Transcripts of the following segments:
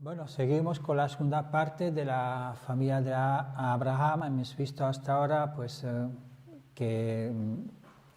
Bueno, seguimos con la segunda parte de la familia de Abraham. Hemos visto hasta ahora que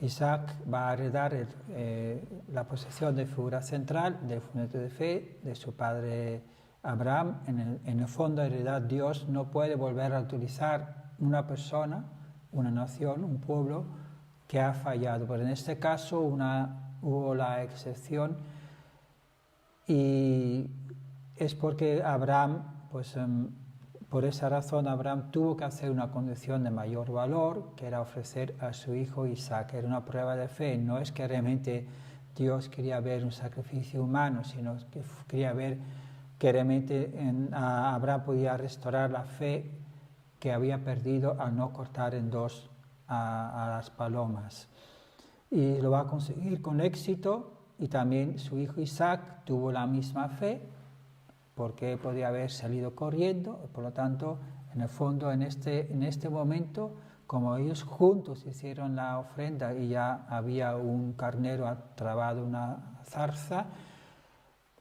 Isaac va a heredar la posesión de figura central del fundamento de fe de su padre Abraham. En el fondo, en realidad, Dios no puede volver a utilizar una persona, una nación, un pueblo que ha fallado. Pero en este caso hubo la excepción y es porque Abraham, por esa razón Abraham tuvo que hacer una condición de mayor valor, que era ofrecer a su hijo Isaac. Era una prueba de fe, no es que realmente Dios quería ver un sacrificio humano, sino que quería ver que realmente Abraham podía restaurar la fe que había perdido al no cortar en dos a las palomas. Y lo va a conseguir con éxito, y también su hijo Isaac tuvo la misma fe, porque podía haber salido corriendo. Por lo tanto, en el fondo, en este momento, como ellos juntos hicieron la ofrenda y ya había un carnero trabado una zarza,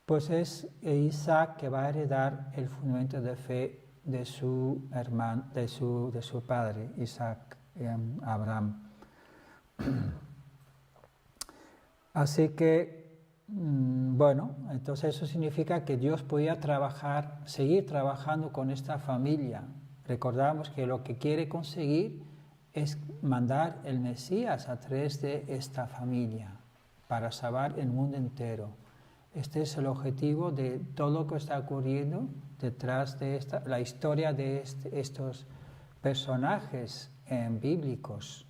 pues es Isaac que va a heredar el fundamento de fe de su hermano, de su padre, Isaac, Abraham. Así que, bueno, entonces eso significa que Dios podía seguir trabajando con esta familia. Recordamos que lo que quiere conseguir es mandar el Mesías a través de esta familia para salvar el mundo entero. Este es el objetivo de todo lo que está ocurriendo detrás de la historia de estos personajes bíblicos,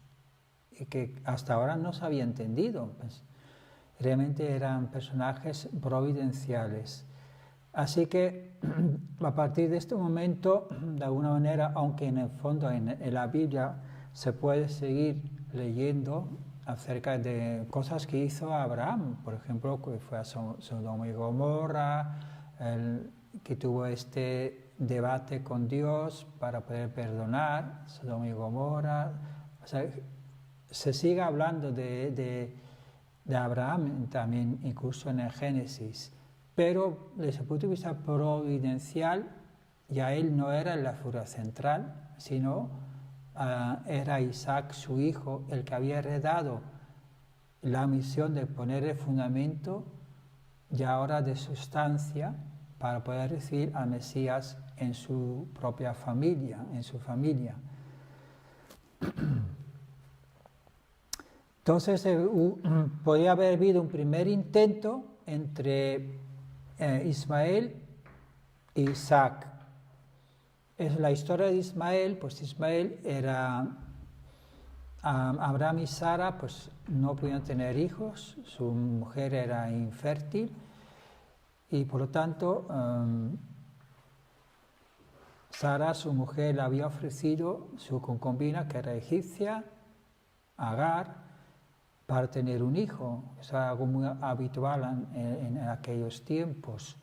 y que hasta ahora no se había entendido. Realmente eran personajes providenciales. Así que a partir de este momento, de alguna manera, aunque en el fondo en la Biblia se puede seguir leyendo acerca de cosas que hizo Abraham, por ejemplo, que fue a Sodoma y Gomorra, que tuvo este debate con Dios para poder perdonar Sodoma y Gomorra. O sea, se sigue hablando de Abraham también, incluso en el Génesis, pero desde el punto de vista providencial ya él no era la figura central, sino era Isaac, su hijo, el que había heredado la misión de poner el fundamento ya ahora de sustancia para poder recibir al Mesías en su propia familia, en su familia. Entonces podría haber habido un primer intento entre Ismael e Isaac. Es la historia de Ismael. Pues Ismael era Abraham y Sara, pues no pudieron tener hijos, su mujer era infértil y por lo tanto Sara, su mujer, le había ofrecido su concubina, que era egipcia, Agar, para tener un hijo. Es algo muy habitual en aquellos tiempos.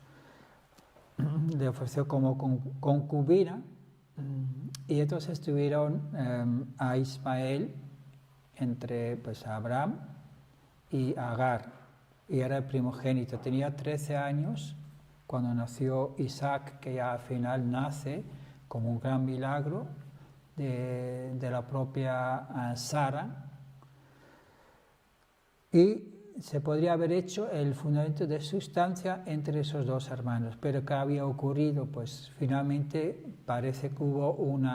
Le ofreció como concubina, y entonces tuvieron a Ismael entre Abraham y Agar, y era el primogénito. Tenía 13 años cuando nació Isaac, que ya al final nace como un gran milagro de la propia Sara. Y se podría haber hecho el fundamento de sustancia entre esos dos hermanos. Pero ¿qué había ocurrido? Pues finalmente parece que hubo un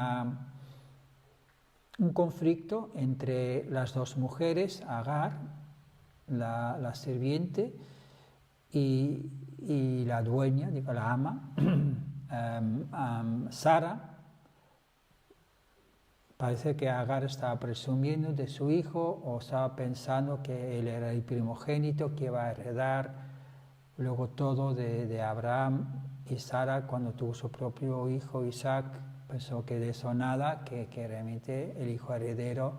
conflicto entre las dos mujeres, Agar, la sirviente, y la dueña, digo, la ama, Sara. Parece que Agar estaba presumiendo de su hijo, o estaba pensando que él era el primogénito que iba a heredar luego todo de Abraham. Y Sara, cuando tuvo su propio hijo Isaac, pensó que de eso nada, que realmente el hijo heredero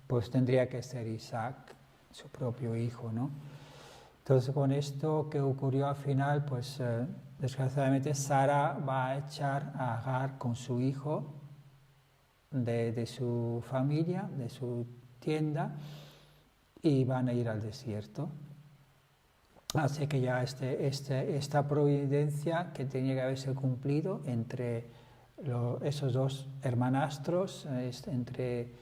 pues tendría que ser Isaac, su propio hijo, ¿no? Entonces, con esto que ocurrió al final, pues desgraciadamente Sara va a echar a Agar con su hijo de su familia, de su tienda, y van a ir al desierto. Así que ya esta providencia que tenía que haberse cumplido entre esos dos hermanastros, entre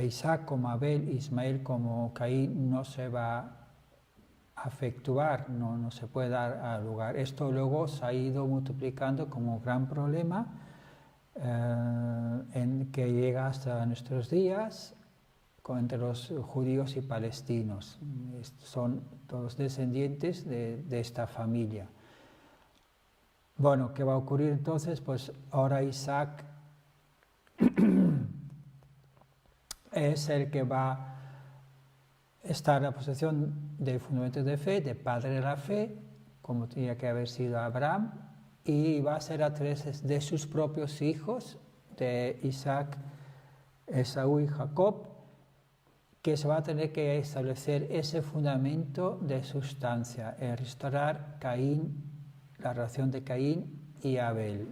Isaac como Abel, Ismael como Caín, no se va a efectuar, no se puede dar lugar. Esto luego se ha ido multiplicando como gran problema en que llega hasta nuestros días entre los judíos y palestinos. Son todos descendientes de esta familia. Bueno, ¿qué va a ocurrir entonces? Pues ahora Isaac es el que va a estar en la posición de fundamento de fe, de padre de la fe, como tenía que haber sido Abraham, y va a ser a través de sus propios hijos, de Isaac, Esaú y Jacob, que se va a tener que establecer ese fundamento de sustancia, el restaurar Caín, la relación de Caín y Abel.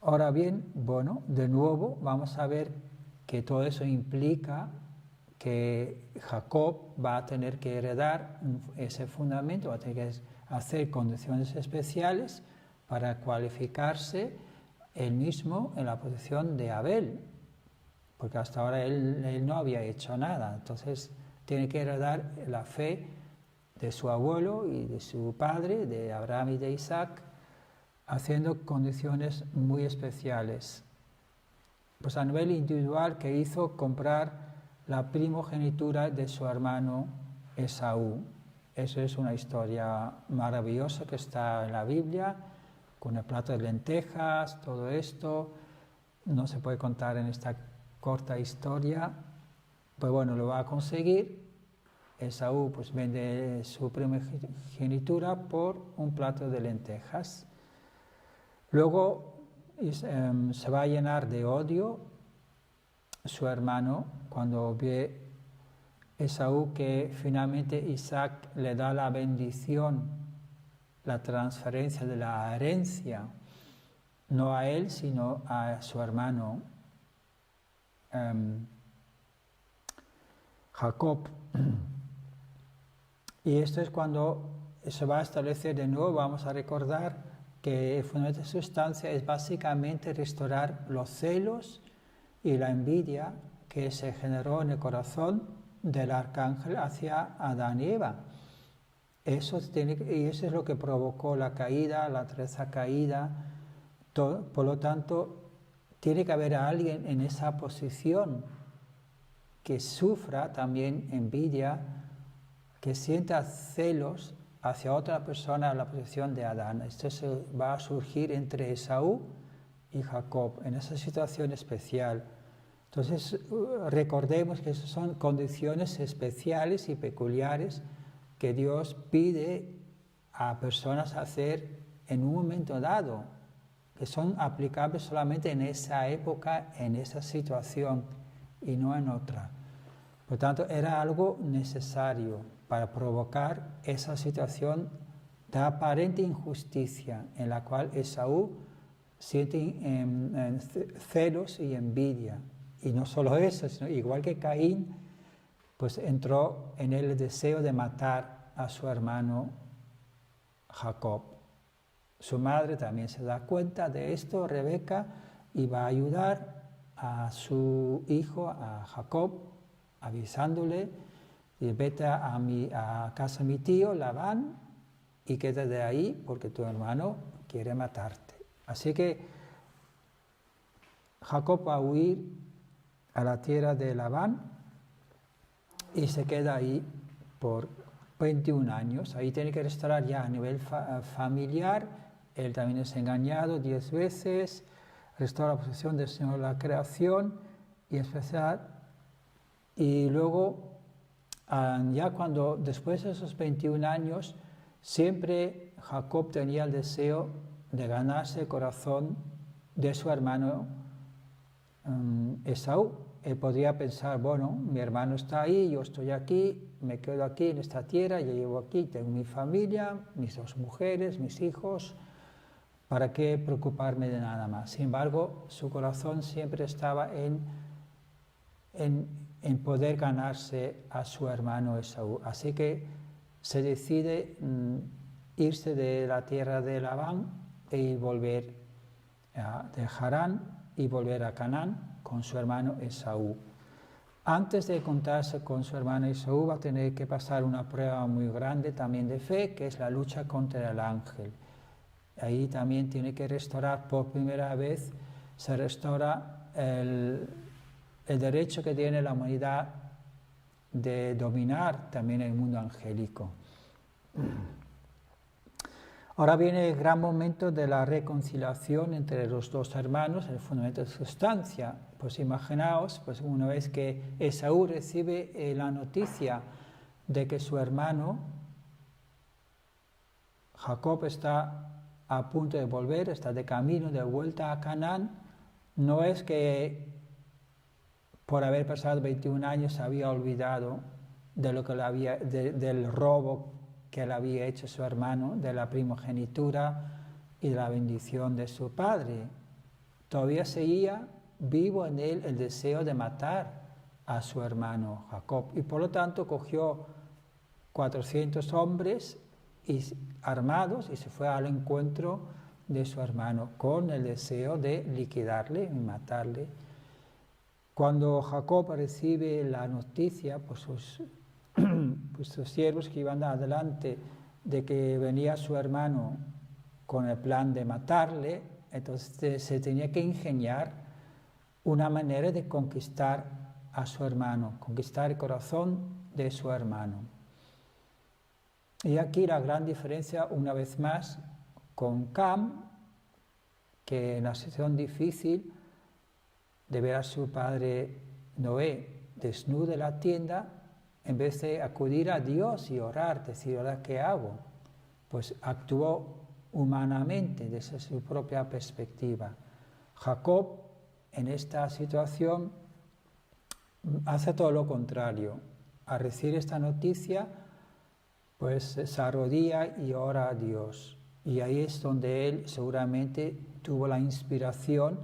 Ahora bien, bueno, de nuevo vamos a ver que todo eso implica que Jacob va a tener que heredar ese fundamento, va a tener que hacer condiciones especiales para cualificarse él mismo en la posición de Abel, porque hasta ahora él no había hecho nada. Entonces tiene que heredar la fe de su abuelo y de su padre, de Abraham y de Isaac, haciendo condiciones muy especiales. Pues a nivel individual, que hizo comprar la primogenitura de su hermano Esaú. Eso es una historia maravillosa que está en la Biblia, con el plato de lentejas, todo esto. No se puede contar en esta corta historia. Pues bueno, lo va a conseguir. Esaú pues vende su primogenitura por un plato de lentejas. Luego se va a llenar de odio su hermano cuando ve Esaú que finalmente Isaac le da la bendición, la transferencia de la herencia, no a él sino a su hermano Jacob. Y esto es cuando se va a establecer de nuevo, vamos a recordar que el fundamento de sustancia es básicamente restaurar los celos y la envidia que se generó en el corazón del arcángel hacia Adán y Eva. Y eso es lo que provocó la caída, la tercera caída. Por lo tanto, tiene que haber alguien en esa posición que sufra también envidia, que sienta celos hacia otra persona en la posición de Adán. Esto va a surgir entre Esaú y Jacob en esa situación especial. Entonces recordemos que esas son condiciones especiales y peculiares que Dios pide a personas hacer en un momento dado, que son aplicables solamente en esa época, en esa situación y no en otra. Por tanto, era algo necesario para provocar esa situación de aparente injusticia en la cual Esaú siente celos y envidia. Y no solo eso, sino igual que Caín, pues entró en él el deseo de matar a su hermano Jacob. Su madre también se da cuenta de esto, Rebeca, y va a ayudar a su hijo, a Jacob, avisándole, y vete a casa de mi tío Labán y quédate de ahí porque tu hermano quiere matarte. Así que Jacob va a huir a la tierra de Labán y se queda ahí por 21 años. Ahí tiene que restaurar ya a nivel familiar. Él también es engañado 10 veces, restaura la posesión del Señor de la creación y especial. Y luego, ya cuando después de esos 21 años, siempre Jacob tenía el deseo de ganarse el corazón de su hermano Esaú. Él podría pensar, bueno, mi hermano está ahí, yo estoy aquí, me quedo aquí en esta tierra, yo llevo aquí, tengo mi familia, mis 2 mujeres, mis hijos, ¿para qué preocuparme de nada más? Sin embargo, su corazón siempre estaba en en poder ganarse a su hermano Esaú. Así que se decide irse de la tierra de Labán y volver de Harán y volver a Canaán con su hermano Esaú. Antes de encontrarse con su hermano Esaú va a tener que pasar una prueba muy grande también de fe, que es la lucha contra el ángel. Ahí también tiene que restaurar por primera vez, se restaura el derecho que tiene la humanidad de dominar también el mundo angélico. Ahora viene el gran momento de la reconciliación entre los dos hermanos, el fundamento de sustancia. Pues imaginaos, pues una vez que Esaú recibe la noticia de que su hermano Jacob está a punto de volver, está de camino de vuelta a Canaán, no es que por haber pasado 21 años se había olvidado de lo que del robo que le había hecho su hermano, de la primogenitura y de la bendición de su padre. Todavía seguía vivo en él el deseo de matar a su hermano Jacob, y por lo tanto cogió 400 hombres armados y se fue al encuentro de su hermano con el deseo de liquidarle y matarle. Cuando Jacob recibe la noticia por sus siervos que iban adelante de que venía su hermano con el plan de matarle, entonces se tenía que ingeniar una manera de conquistar a su hermano, conquistar el corazón de su hermano. Y aquí la gran diferencia, una vez más, con Cam, que en la situación difícil de ver a su padre Noé desnudo en la tienda, en vez de acudir a Dios y orar, decir, ¿ahora qué hago? Pues actuó humanamente desde su propia perspectiva. Jacob, en esta situación, hace todo lo contrario. Al recibir esta noticia, pues se arrodilla y ora a Dios. Y ahí es donde él seguramente tuvo la inspiración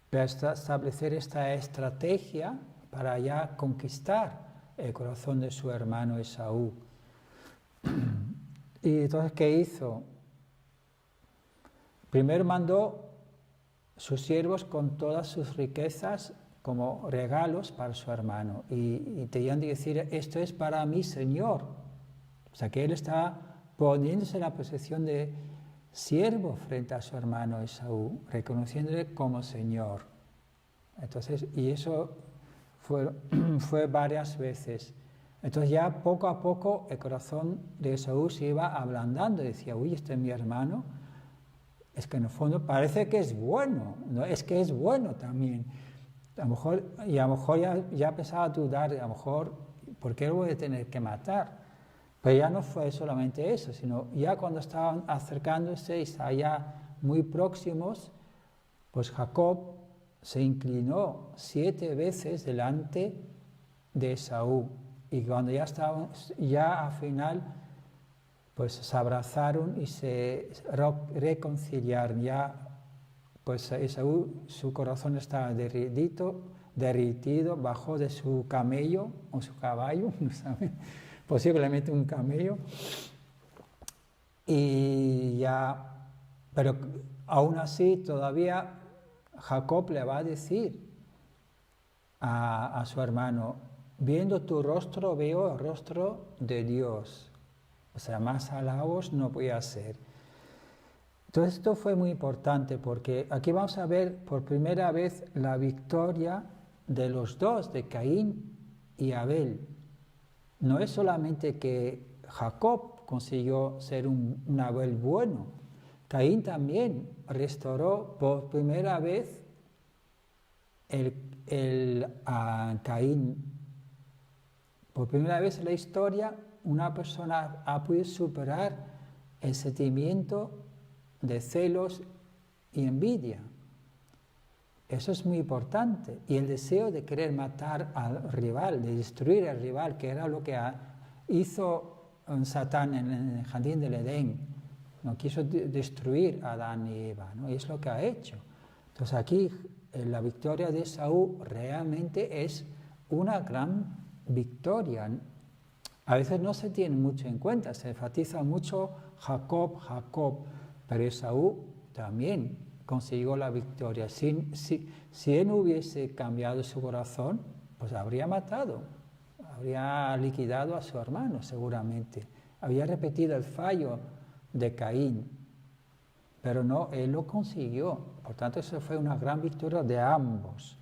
para establecer esta estrategia para ya conquistar el corazón de su hermano Esaú. Y entonces, ¿qué hizo? Primero mandó sus siervos con todas sus riquezas como regalos para su hermano. Y tenían que decir, esto es para mi Señor. O sea, que él estaba poniéndose en la posición de siervo frente a su hermano Esaú, reconociéndole como Señor. Entonces, y eso fue varias veces. Entonces ya poco a poco el corazón de Esaú se iba ablandando. Decía, uy, este es mi hermano. Es que en el fondo parece que es bueno, ¿no? Es que es bueno también. A lo mejor ya empezaba a dudar, a lo mejor, ¿por qué lo voy a tener que matar? Pero ya no fue solamente eso, sino ya cuando estaban acercándose y estaban ya muy próximos, pues Jacob se inclinó 7 veces delante de Esaú. Y cuando ya estaban, ya al final, pues se abrazaron y se reconciliaron. Ya, pues Esaú, su corazón estaba derritido, bajó de su camello o su caballo, no sabe, posiblemente un camello. Y ya, pero aún así todavía Jacob le va a decir a su hermano, viendo tu rostro veo el rostro de Dios. O sea, más halagos no voy a hacer. Entonces esto fue muy importante porque aquí vamos a ver por primera vez la victoria de los dos, de Caín y Abel. No es solamente que Jacob consiguió ser un Abel bueno, Caín también restauró por primera vez a Caín. Por primera vez en la historia, una persona ha podido superar el sentimiento de celos y envidia. Eso es muy importante. Y el deseo de querer matar al rival, de destruir al rival, que era lo que hizo Satán en el jardín del Edén. No quiso destruir a Adán y Eva, ¿no? Y es lo que ha hecho. Entonces aquí la victoria de Esaú realmente es una gran victoria. A veces no se tiene mucho en cuenta, se enfatiza mucho Jacob, pero Esaú también consiguió la victoria. Si él no hubiese cambiado su corazón, pues habría matado, habría liquidado a su hermano seguramente, había repetido el fallo de Caín, pero no, él lo consiguió. Por tanto, eso fue una gran victoria de ambos,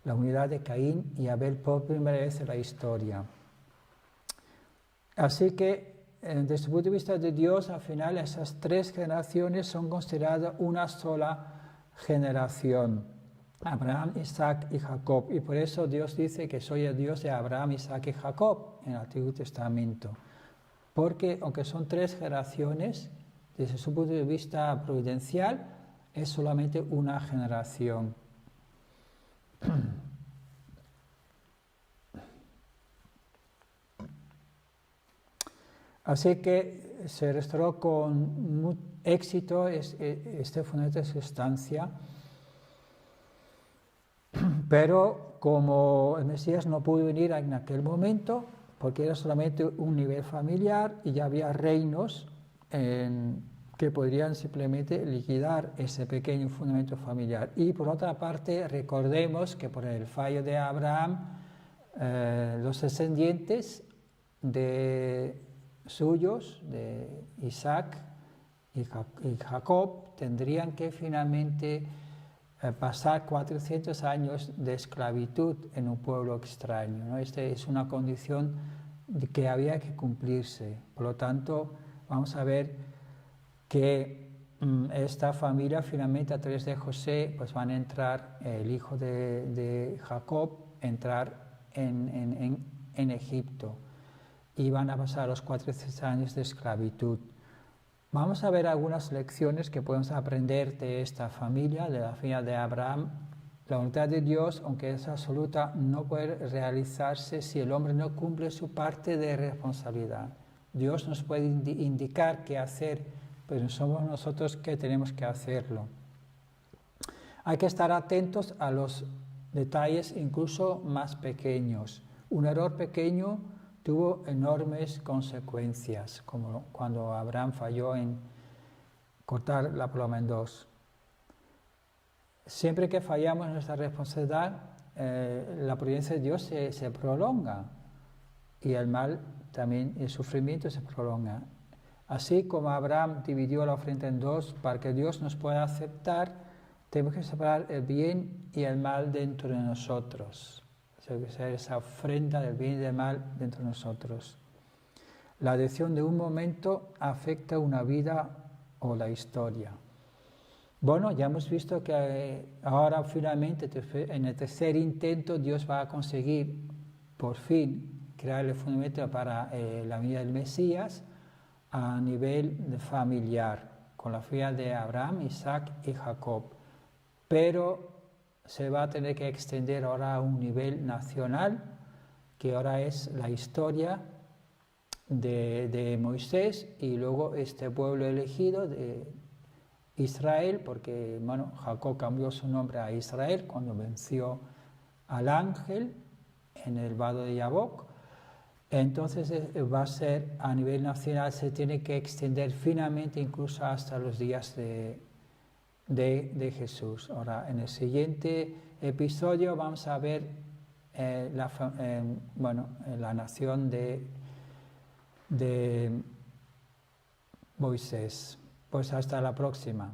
la unidad de Caín y Abel por primera vez en la historia. Así que, desde el punto de vista de Dios, al final esas tres generaciones son consideradas una sola generación. Abraham, Isaac y Jacob. Y por eso Dios dice que soy el Dios de Abraham, Isaac y Jacob en el Antiguo Testamento. Porque aunque son tres generaciones, desde su punto de vista providencial, es solamente una generación. Así que se restauró con éxito este fundamento de sustancia, pero como el Mesías no pudo venir en aquel momento, porque era solamente un nivel familiar y ya había reinos que podrían simplemente liquidar ese pequeño fundamento familiar. Y por otra parte, recordemos que por el fallo de Abraham, los descendientes suyos, de Isaac y Jacob, tendrían que finalmente pasar 400 años de esclavitud en un pueblo extraño, ¿no? Esta es una condición que había que cumplirse. Por lo tanto, vamos a ver que esta familia finalmente a través de José pues van a entrar, el hijo de Jacob, entrar en Egipto y van a pasar los 400 años de esclavitud. Vamos a ver algunas lecciones que podemos aprender de esta familia, de la familia de Abraham. La voluntad de Dios, aunque es absoluta, no puede realizarse si el hombre no cumple su parte de responsabilidad. Dios nos puede indicar qué hacer, pero somos nosotros que tenemos que hacerlo. Hay que estar atentos a los detalles incluso más pequeños. Un error pequeño tuvo enormes consecuencias, como cuando Abraham falló en cortar la paloma en dos. Siempre que fallamos en nuestra responsabilidad, la providencia de Dios se prolonga y el mal también, el sufrimiento se prolonga. Así como Abraham dividió la ofrenda en dos, para que Dios nos pueda aceptar, tenemos que separar el bien y el mal dentro de nosotros. Esa ofrenda del bien y del mal dentro de nosotros. La adicción de un momento afecta una vida o la historia. Bueno, ya hemos visto que ahora finalmente en el tercer intento Dios va a conseguir por fin crear el fundamento para la venida del Mesías a nivel familiar, con la familia de Abraham, Isaac y Jacob. Pero se va a tener que extender ahora a un nivel nacional, que ahora es la historia de Moisés y luego este pueblo elegido de Israel, porque bueno, Jacob cambió su nombre a Israel cuando venció al ángel en el vado de Yabok. Entonces va a ser a nivel nacional, se tiene que extender finalmente incluso hasta los días de Jesús. Ahora, en el siguiente episodio vamos a ver la nación de Moisés. Pues hasta la próxima.